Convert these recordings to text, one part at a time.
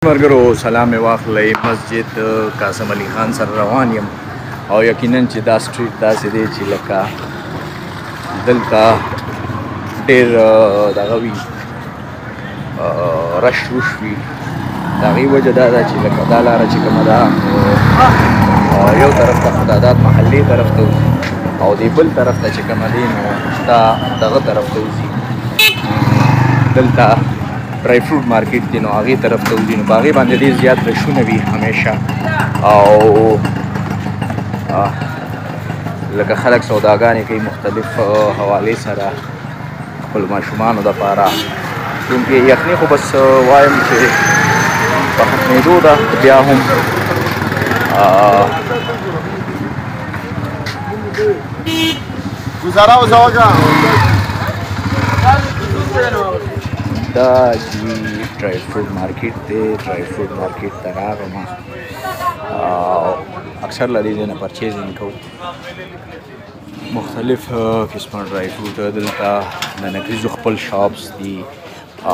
مرګرو سلام واخلئ مسجد قاسم علي خان سره روان یم او یقینا چې دا سټریټ داسې دی چې لکه دلته ډېر دغه وي رش وش وي د هغې وجه دا ده چې لکه دا لاره چې کومه ده یو طرف ته خدادات محلې طرف ته وځي او دې بل طرف ته چې کومه دی نو دا دغه طرف ته وځي دلته ډرای فروټ مارکیټ دی نو هغې طرف ته وځي نو په هغې باندې ډېر زیات رشونه وي همیشه او لکه خلک سوداګانې کوي مختلف حوالې سره خپلو ماشومانو دپاره چونکې یخني خو بس وایم چې په ختمېدو ده بیا هم دا جی ډرای فروټ مارکیټ دی ډرای فروټ مارکیټ ته راغلم اکثر له دې ځای نه پرچیزینګ کوو مختلف قسمه ډرای فروټ دلته د نکریزو خپل شاپس دي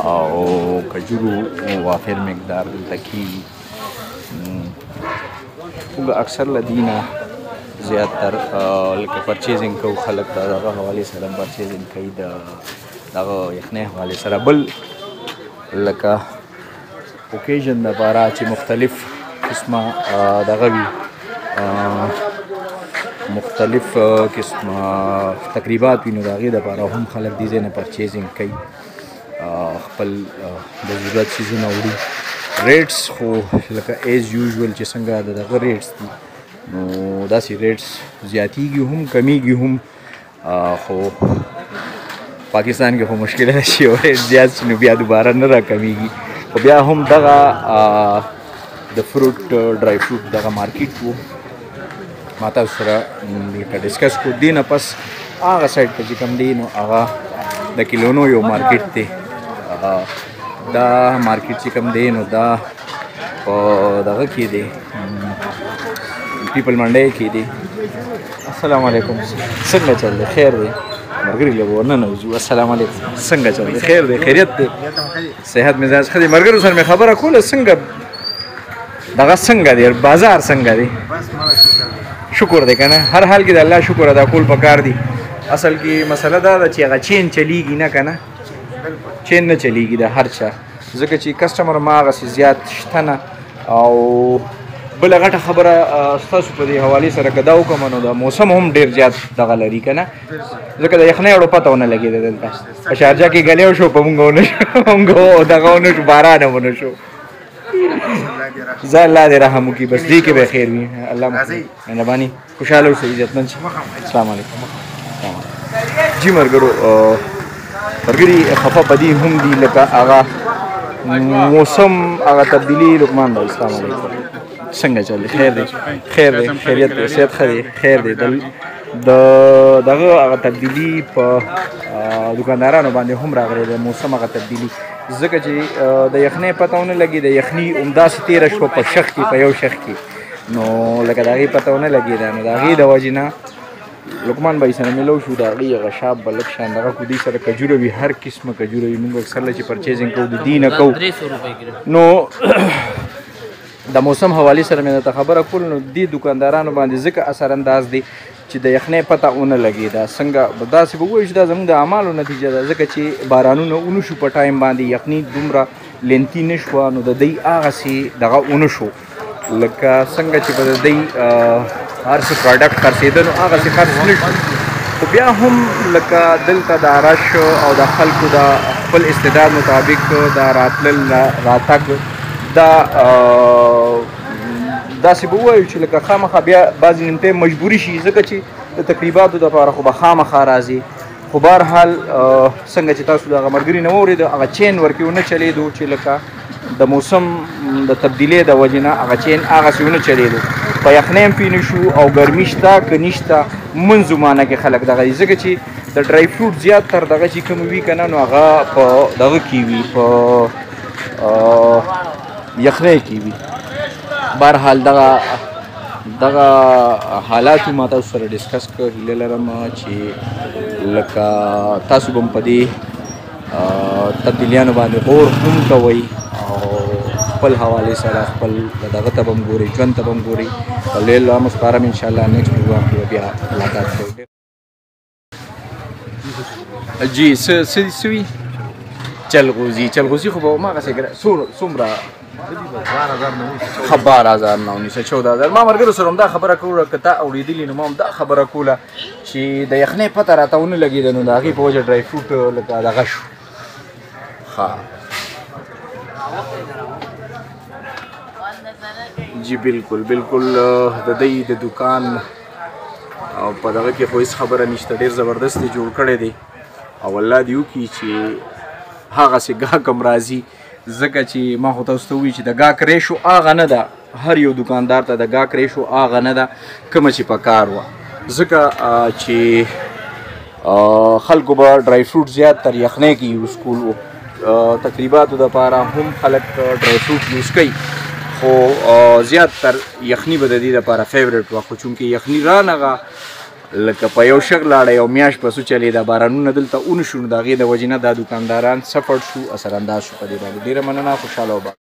او کجورو وافر مقدار دلته کېږي موږ اکثر له دې نه زیاتر لکه پرچیزینګ کوو خلک د دغه حوالې سره پرچیزینګ کوي د دغه یخنۍ حوالې سره بل لکه اوکیژن دپاره چې مختلف قسمه دغه وي مختلف قسمه تقریبات وي نو د هغې دپاره هم خلک دې ځای نه پرچیزینګ کوي خپل د ضرورت څیزونه وړي ریټس خو لکه ایز یوزول چې څنګه د دغه ریټس دي نو داسې ریټس زیاتیږي هم کمیږي هم خو پاکستان کې خو مشکله ده چې یو ریټ زیات شي نو بیا دوباره نه راکمیږي خو بیا هم دغه د فروټ ډرای فروټ دغه مارکیټ و ما تاسو سره ډسکس کړو دې نه پس هغه سایډ ته چې کوم دی نو هغه د کیلونو یو مارکیټ دی دا مارکیټ چې کوم دی نو دا په دغه کې دی پیپل منډی کې دی السلام علیکم څنګه چل دی خیر دی مرګري له ورننه وځو السلام علیکم څنګه چل دی خیر دی خیریت دی صحت مزاج ښه دی مرګرو سره مې خبره کوله څنګه دغه څنګه دی بازار څنګه دی شکر دی که نه هر حال کې د الله شکر ادا کول پکار دی اصل کې مسله دا ده چې هغه چین چلیږي نه که نه چین نه چلیږي د هر چا ځکه چې کسټمر ما هغسې زیات شته نه او بله غټه خبره ستاسو په دې حوالې سره که دا وکړم نو د موسم هم ډېر زیات دغه لري که نه ځکه د یخنۍ اړو پته ونه لګېده دلته په شارجه کې ګلی شو په مونږ ونه شو مونږ دغه ونه شو باران هم ونه شو زه الله دې رحم وکړي بس دې کې به خیر وي الله مهرباني خوشحاله اوسئ عزتمند شئ السلام علیکم جی مرګرو مرګري خفه په دې هم دي لکه هغه موسم هغه تبدیلي لقمان بھائی السلام علیکم څنګه چل دی خیر دی خیر دی خیریت دی صحت ښه دی خیر دی د دغه هغه تبدیلي په دکاندارانو باندې هم راغلی د موسم هغه تبدیلي ځکه چې د یخنۍ پته ونه لګي د یخني همداسې تېره شوه په شخ کې په یو شخ کې نو لکه د هغې پته ونه لګېده نو د هغې د وجې نه لقمان بھائی سره میلو شو د هغې هغه شاپ به لږ شان دغه کړو دوی سره کجوره وي هر قسمه کجوره وي موږ اکثر چې پرچیزینګ کوو د دې نه کوو نو د موسم حوالې سره مې درته خبره کول نو دې دکاندارانو باندې ځکه اثر انداز دی چې د یخنۍ پته ونه لګېده څنګه داسې به ووایو چې دا زموږ د اعمالو نتیجه ده ځکه چې بارانونه ونه شو په ټایم باندې یخني دومره لینتي نه شوه نو د دوی هغسې دغه ونه شو لکه څنګه چې به د دوی هر څه پروډکټ خرڅېده نو هغسې خرڅ نه شو خو بیا هم لکه دلته د رش او د خلکو د خپل استعداد مطابق د راتلل راتګ دا داسې به ووایو چې لکه خامخا بیا بعضې نیمټی مجبوري شي ځکه چې د تقریباتو دپاره خو به خامخا راځي خو بهرحال څنګه چې تاسو د هغه ملګري نه واورېدو هغه چین ورکې ونه چلېدو چې لکه د موسم د تبدیلۍ د وجې نه هغه چین هغسې ونه چلېدو په یخنۍ هم پې نه شو او ګرمي شته که نشته منځ زمانه کې خلک دغه دي ځکه چې د ډرای فروټ زیات تر دغه چې کوم وي که نه نو هغه په دغه کې وي په یخنۍ کې وي بهرحال دغه حالاتو ما تاسو سره ډسکس کړ هیله لرم چې لکه تاسو به هم په دې تبدیلیانو باندې غور هم کوئ او خپل حوالې سره خپل دغه ته به هم ګورئ ژوند ته به هم ګورئ او لوی الله مسپارم انشاءالله نیکسټ پروګرام کې به بیا ملاقات کوو. جی څه وي چلغوزي خو به هماغسې څومره 12,000 نه ونیسه 14,000. ما ملګرو سره هم دا خبره کوله که تا اورېدلي نو ما هم دا خبره کوله چې د یخنۍ پته راته ونه لګېده نو د هغې په وجه ډرای فروټ لکه دغه شو. ښه جی بالکل د دوی د دوکان او په دغه کې خو هېڅ خبره نشته، ډېر زبردست یې جوړ کړی دی او الله دې وکړي چې هغسې ګاهک هم راځي، ځکه چې ما خو تاسو ته ووایي چې د ګاهک ریشو هغه نه ده، هر یو دوکاندار ته د ګاهک ریشو هغه نه ده کومه چې په کار وه، ځکه چې خلکو به ډرای فروټ زیات تر یخنۍ کې یوز کولو، تقریباتو دپاره هم خلک ډرای فروټ یوز کوي، خو زیات تر یخني به د دې دپاره فیورټ وه، خو چونکې یخني رانغه لکه په یو شغ لاړه یو میاشت پسو چلېده، بارانونه دلته ونه شو، نو د هغې د وجې نه دا دوکانداران سفړ شو، اثرانداز شو په دې باندې. ډېره مننه، خوشحاله وبه.